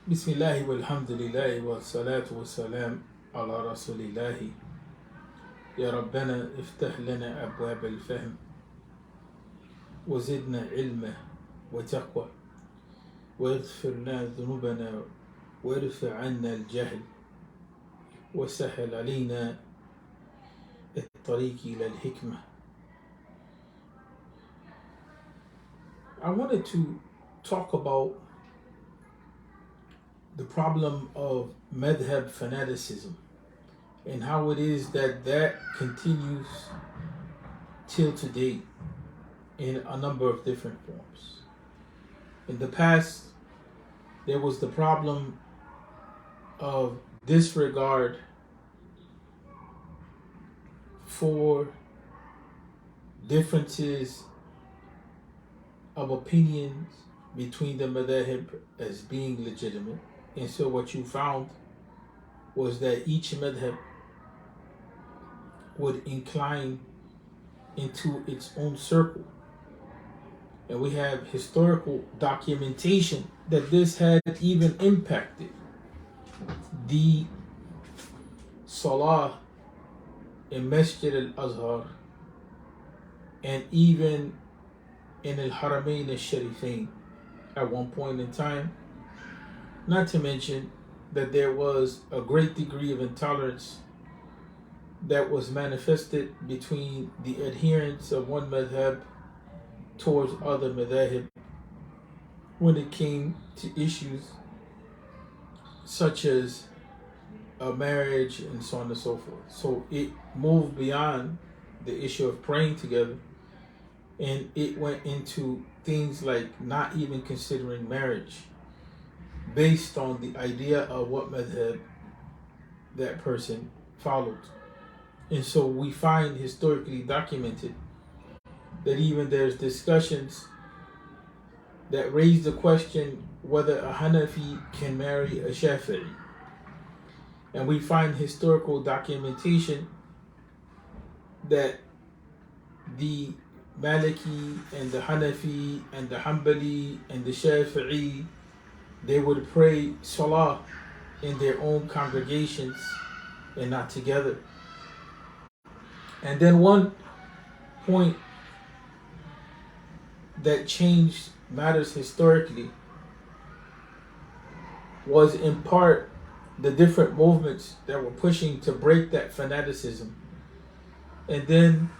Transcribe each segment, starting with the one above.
بسم الله والحمد لله والصلاة والسلام على رسول الله. يا ربنا افتح لنا أبواب الفهم وزدنا علما وتقوى واغفر لنا ذنوبنا وارفع عنا الجهل وسهل علينا الطريق إلى الحكمة. I wanted to talk about the problem of madhab fanaticism and how it is that continues till today in a number of different forms. In the past, there was the problem of disregard for differences of opinions between the madhab as being legitimate. And so what you found was that each madhab would incline into its own circle. And we have historical documentation that this had even impacted the Salah in Masjid al-Azhar and even in al-Haramain al-Sharifain at one point in time. Not to mention that there was a great degree of intolerance that was manifested between the adherents of one madhab towards other madhab when it came to issues such as a marriage and so on and so forth. So it moved beyond the issue of praying together, and it went into things like not even considering marriage based on the idea of what madhab that person followed. And so we find historically documented that even there's discussions that raise the question whether a Hanafi can marry a Shafi'i. And we find historical documentation that the Maliki and the Hanafi and the Hanbali and the Shafi'i, they would pray Salah in their own congregations and not together. And then one point that changed matters historically was in part the different movements that were pushing to break that fanaticism. And then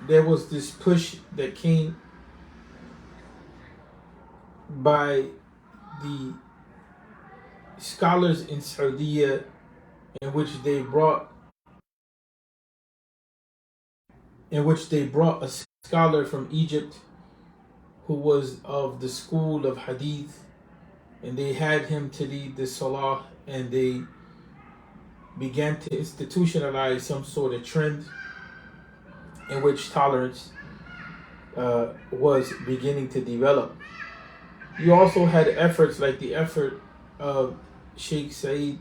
there was this push that came by the scholars in Saudi in which they brought a scholar from Egypt who was of the school of Hadith, and they had him to lead the Salah, and they began to institutionalize some sort of trend in which tolerance was beginning to develop. You also had efforts like the effort of Sheikh Said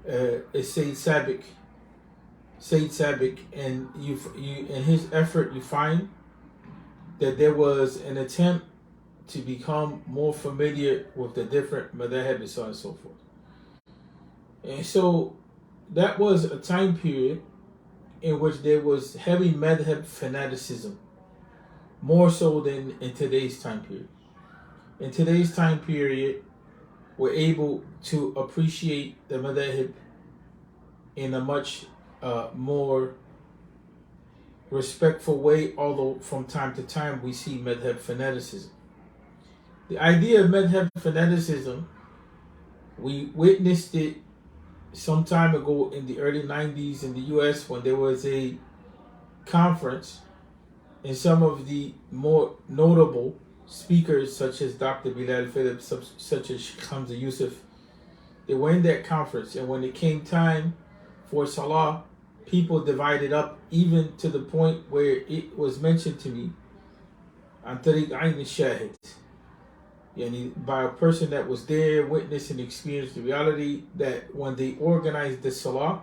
Sabiq, and you in his effort you find that there was an attempt to become more familiar with the different madhab and so on and so forth. And so that was a time period in which there was heavy madhab fanaticism, more so than in today's time period. In today's time period, we're able to appreciate the madhab in a much more respectful way, although from time to time we see madhab fanaticism. The idea of madhab fanaticism, we witnessed it some time ago in the early 90s in the US when there was a conference, and some of the more notable speakers such as Dr. Bilal Phillips, such as Shaikh Yusuf, they were in that conference, and when it came time for Salah, people divided up, even to the point where it was mentioned to me عن طريق عين الشاهد, by a person that was there, witnessed and experienced the reality that when they organized the Salah,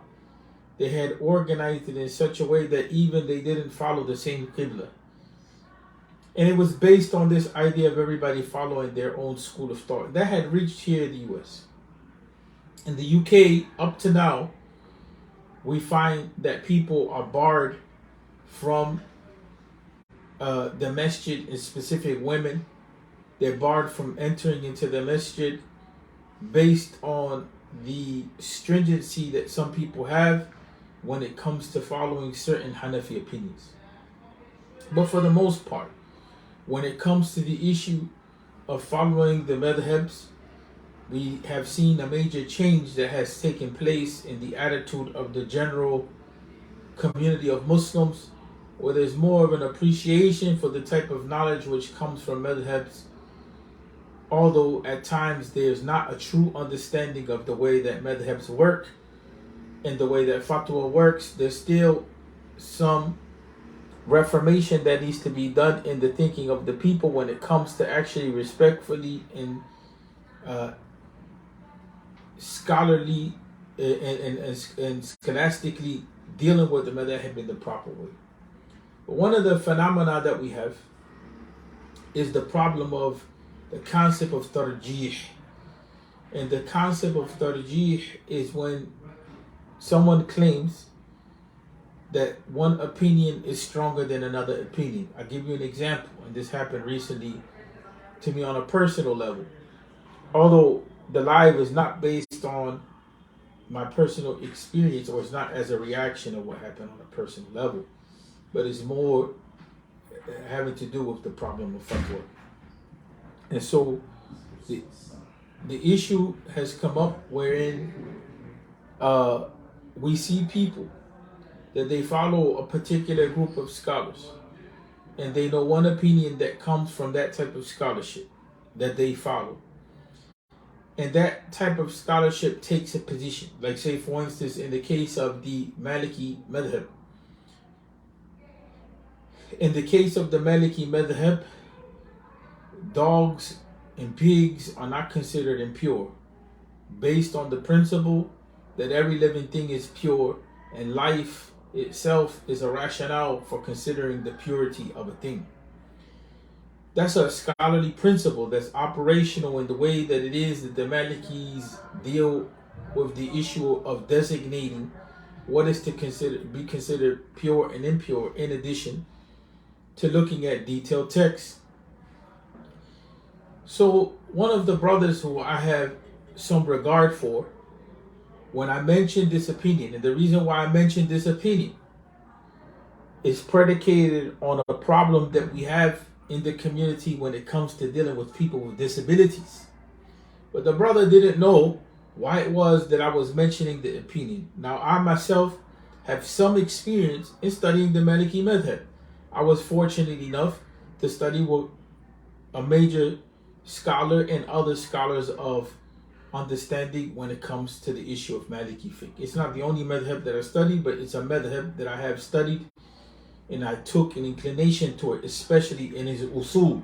they had organized it in such a way that even they didn't follow the same Qibla. And it was based on this idea of everybody following their own school of thought. That had reached here in the US. In the UK, up to now, we find that people are barred from the masjid, in specific women. They're barred from entering into the masjid based on the stringency that some people have when it comes to following certain Hanafi opinions. But for the most part, when it comes to the issue of following the madhabs, we have seen a major change that has taken place in the attitude of the general community of Muslims, where there's more of an appreciation for the type of knowledge which comes from madhabs. Although at times there's not a true understanding of the way that madhabs work and the way that fatwa works, there's still some reformation that needs to be done in the thinking of the people when it comes to actually respectfully and scholarly and scholastically dealing with the madhab in the proper way. But one of the phenomena that we have is the problem of the concept of tarjih. And the concept of tarjih is when someone claims that one opinion is stronger than another opinion. I'll give you an example, and this happened recently to me on a personal level. Although the live is not based on my personal experience, or it's not as a reaction of what happened on a personal level, but it's more having to do with the problem of fatwa. And so the issue has come up wherein we see people that they follow a particular group of scholars, and they know one opinion that comes from that type of scholarship that they follow. And that type of scholarship takes a position. Like, say, for instance, in the case of the Maliki madhab. In the case of the Maliki madhab, dogs and pigs are not considered impure, based on the principle that every living thing is pure, and life itself is a rationale for considering the purity of a thing. That's a scholarly principle that's operational in the way that it is that the Malikis deal with the issue of designating what is to be considered pure and impure, in addition to looking at detailed texts. So one of the brothers who I have some regard for, when I mentioned this opinion, and the reason why I mentioned this opinion is predicated on a problem that we have in the community when it comes to dealing with people with disabilities. But the brother didn't know why it was that I was mentioning the opinion. Now, I myself have some experience in studying the Maliki madhab. I was fortunate enough to study with a major scholar and other scholars of understanding when it comes to the issue of Maliki fiqh. It's not the only madhab that I studied, but it's a madhab that I have studied, and I took an inclination to it, especially in his usul.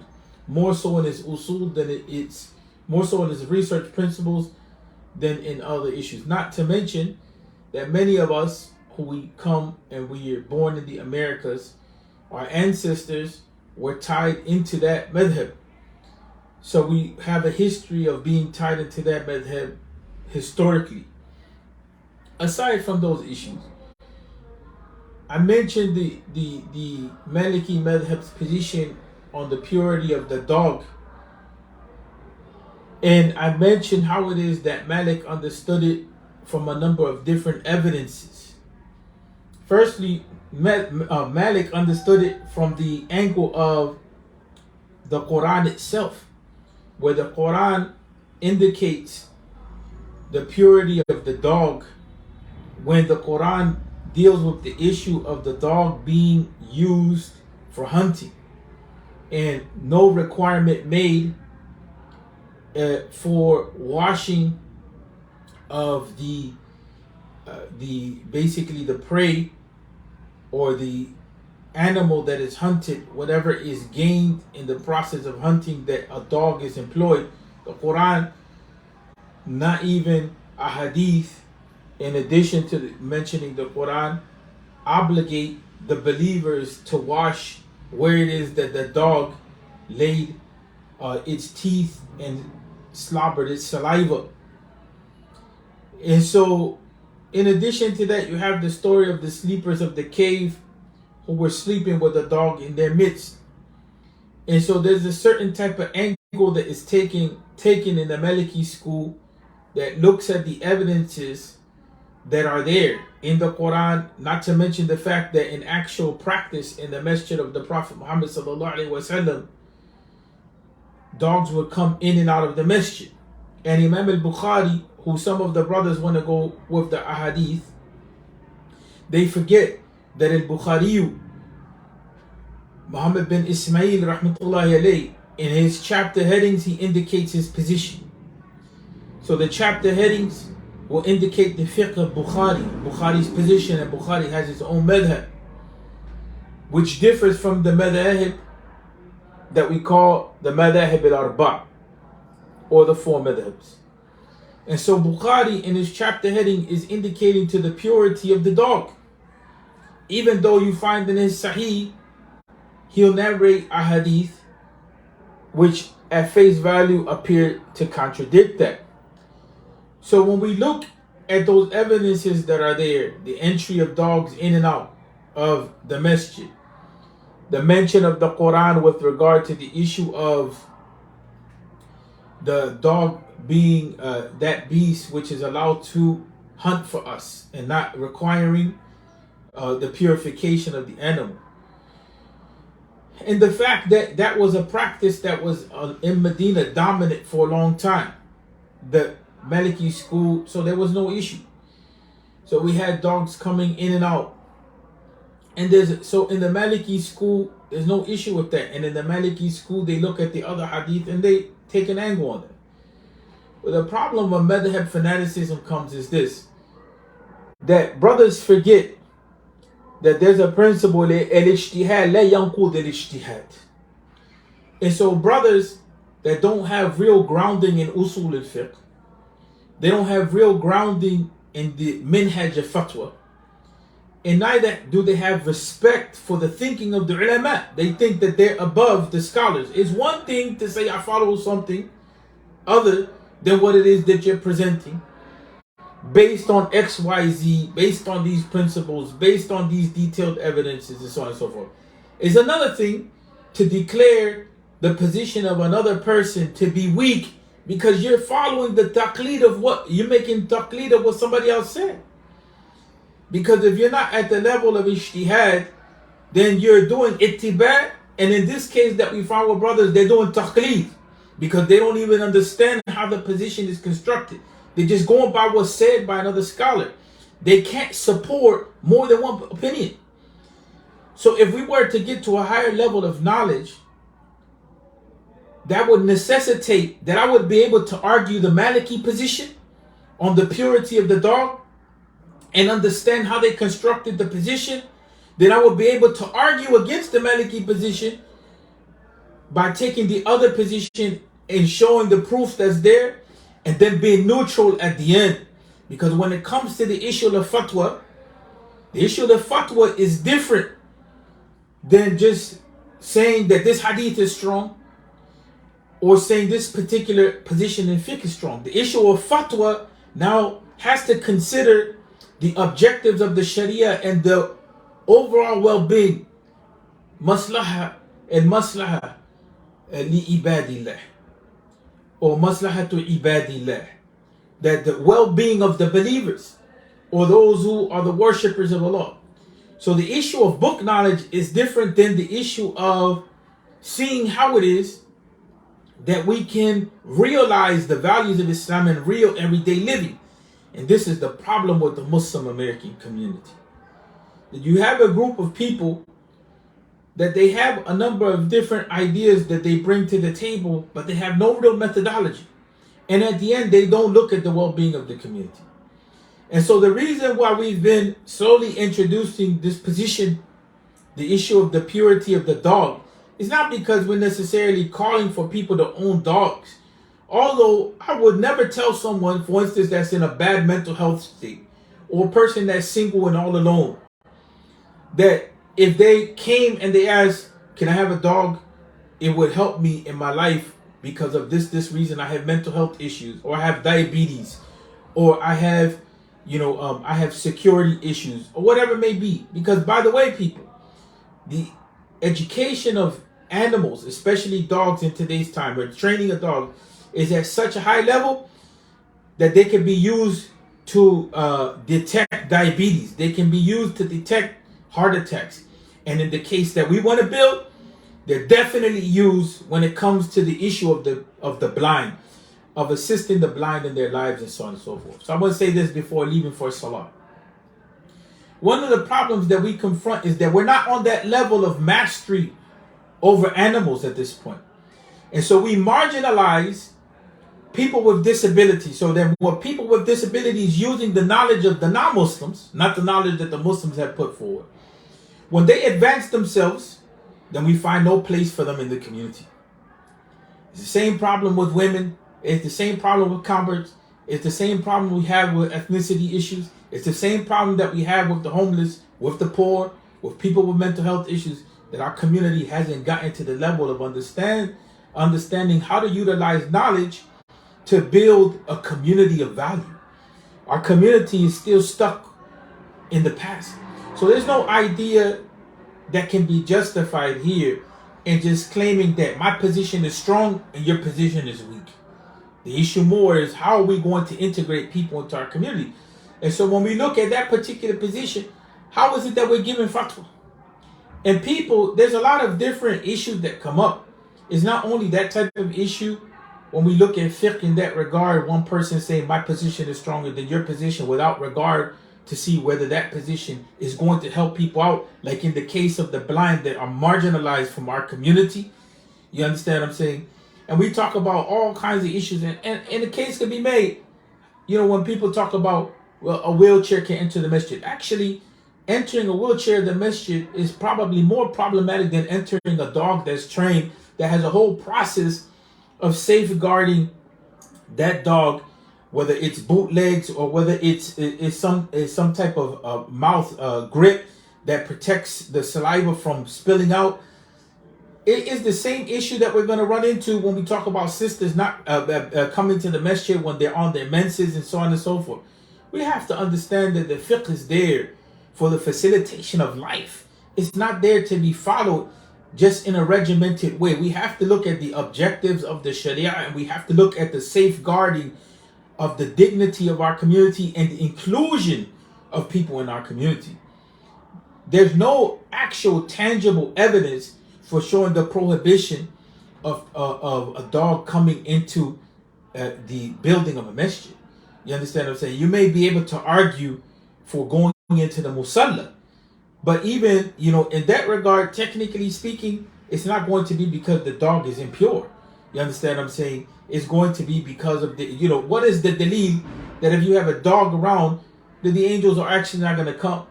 More so in his usul than it's more so in his research principles than in other issues. Not to mention that many of us who we come and we are born in the Americas, our ancestors were tied into that madhab. So we have a history of being tied into that madhab historically. Aside from those issues, I mentioned the Maliki madhab's position on the purity of the dog. And I mentioned how it is that Malik understood it from a number of different evidences. Firstly, Malik understood it from the angle of the Quran itself, where the Quran indicates the purity of the dog when the Quran deals with the issue of the dog being used for hunting, and no requirement made for washing of the basically the prey or the animal that is hunted, whatever is gained in the process of hunting that a dog is employed. The Quran, not even a hadith, in addition to mentioning the Quran, obligate the believers to wash where it is that the dog laid its teeth and slobbered its saliva. And so, in addition to that, you have the story of the sleepers of the cave who were sleeping with a dog in their midst. And so there's a certain type of angle that is taken in the Maliki school that looks at the evidences that are there in the Quran, not to mention the fact that in actual practice in the masjid of the Prophet Muhammad sallallahu alaihi wasallam, dogs would come in and out of the masjid. And Imam al-Bukhari, who some of the brothers want to go with the ahadith, they forget that al-Bukhari, Muhammad bin Ismail rahmatullahi alayhi, in his chapter headings he indicates his position. So the chapter headings will indicate the fiqh of Bukhari's position, and Bukhari has his own madhab, which differs from the madhab that we call the madhab al-arba', or the four madhabs. And so Bukhari in his chapter heading is indicating to the purity of the dog. Even though you find in his Sahih, he'll narrate a hadith which at face value appear to contradict that. So when we look at those evidences that are there, the entry of dogs in and out of the masjid, the mention of the Quran with regard to the issue of the dog being that beast which is allowed to hunt for us and not requiring the purification of the animal. And the fact that that was a practice that was in Medina dominant for a long time, the Maliki school, so there was no issue. So we had dogs coming in and out. And so in the Maliki school, there's no issue with that. And in the Maliki school, they look at the other hadith and they take an angle on it. But the problem of madhab fanaticism comes is this, that brothers forget that there's a principle, al-ijtihad la yanqud al-ijtihad. And so brothers that don't have real grounding in usul al-fiqh, they don't have real grounding in the minhaj al-fatwa, and neither do they have respect for the thinking of the ulama. They think that they're above the scholars. It's one thing to say I follow something other than what it is that you're presenting, based on X, Y, Z, based on these principles, based on these detailed evidences, and so on and so forth. It's another thing to declare the position of another person to be weak because you're following the taqleed of what you're making taqleed of what somebody else said. Because if you're not at the level of ijtihad, then you're doing ittiba', and in this case that we find with brothers, they're doing taqleed because they don't even understand how the position is constructed. They're just going by what's said by another scholar. They can't support more than one opinion. So if we were to get to a higher level of knowledge, that would necessitate that I would be able to argue the Maliki position on the purity of the dog and understand how they constructed the position. Then I would be able to argue against the Maliki position by taking the other position and showing the proof that's there, and then being neutral at the end. Because when it comes to the issue of fatwa, the issue of fatwa is different than just saying that this hadith is strong or saying this particular position in fiqh is strong. The issue of fatwa now has to consider the objectives of the sharia and the overall well-being, maslaha and maslaha li ibadillah, or maslahatu ibadillah, that the well-being of the believers or those who are the worshippers of Allah. So the issue of book knowledge is different than the issue of seeing how it is that we can realize the values of Islam in real everyday living. And this is the problem with the Muslim American community. That you have a group of people that they have a number of different ideas that they bring to the table, but they have no real methodology. And at the end, they don't look at the well-being of the community. And so the reason why we've been slowly introducing this position, the issue of the purity of the dog, is not because we're necessarily calling for people to own dogs. Although I would never tell someone, for instance, that's in a bad mental health state, or a person that's single and all alone, that if they came and they asked, can I have a dog? it would help me in my life because of this reason. I have mental health issues, or I have diabetes, or I have, I have security issues, or whatever it may be. Because, by the way, people, the education of animals, especially dogs in today's time, or training a dog, is at such a high level that they can be used to detect diabetes. They can be used to detect heart attacks. And in the case that we want to build, they're definitely used when it comes to the issue of the blind, of assisting the blind in their lives, and so on and so forth. So I want to say this before leaving for Salah. One of the problems that we confront is that we're not on that level of mastery over animals at this point. And so we marginalize people with disabilities. So then what people with disabilities using the knowledge of the non-Muslims, not the knowledge that the Muslims have put forward, when they advance themselves, then we find no place for them in the community. It's the same problem with women. It's the same problem with converts. It's the same problem we have with ethnicity issues. It's the same problem that we have with the homeless, with the poor, with people with mental health issues, that our community hasn't gotten to the level of understanding how to utilize knowledge to build a community of value. Our community is still stuck in the past. So there's no idea that can be justified here in just claiming that my position is strong and your position is weak. The issue more is, how are we going to integrate people into our community? And so when we look at that particular position, how is it that we're giving fatwa? And people, there's a lot of different issues that come up. It's not only that type of issue. When we look at fiqh in that regard, one person saying my position is stronger than your position, without regard to see whether that position is going to help people out, like in the case of the blind that are marginalized from our community. You understand what I'm saying? And we talk about all kinds of issues, and the case can be made, when people talk about, well, a wheelchair can enter the masjid. Actually, entering a wheelchair in the masjid is probably more problematic than entering a dog that's trained, that has a whole process of safeguarding that dog, whether it's bootlegs or whether it's some type of mouth grip that protects the saliva from spilling out. It is the same issue that we're going to run into when we talk about sisters not coming to the masjid when they're on their menses and so on and so forth. We have to understand that the fiqh is there for the facilitation of life. It's not there to be followed just in a regimented way. We have to look at the objectives of the Sharia, and we have to look at the safeguarding of the dignity of our community and the inclusion of people in our community. There's no actual tangible evidence for showing the prohibition of a dog coming into the building of a masjid. You understand what I'm saying? You may be able to argue for going into the musalla, but even, in that regard, technically speaking, it's not going to be because the dog is impure. You understand what I'm saying? It's going to be because of the, what is the dalil that if you have a dog around, that the angels are actually not going to come?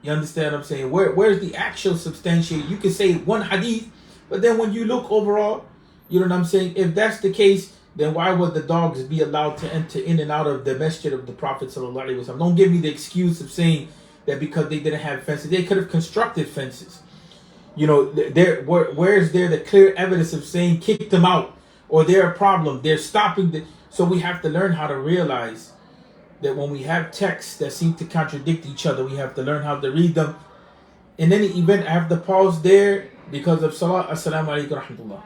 You understand what I'm saying? Where's the actual substantiation? You can say one hadith, but then when you look overall, you know what I'm saying? If that's the case, then why would the dogs be allowed to enter in and out of the masjid of the Prophet sallallahu alaihi wasallam? Don't give me the excuse of saying that because they didn't have fences. They could have constructed fences. Where's there the clear evidence of saying kick them out, or they're a problem, they're stopping so we have to learn how to realize that when we have texts that seem to contradict each other, we have to learn how to read them. In any event, I have to pause there because of Salah. Assalamu alaikum wa rahmatullah.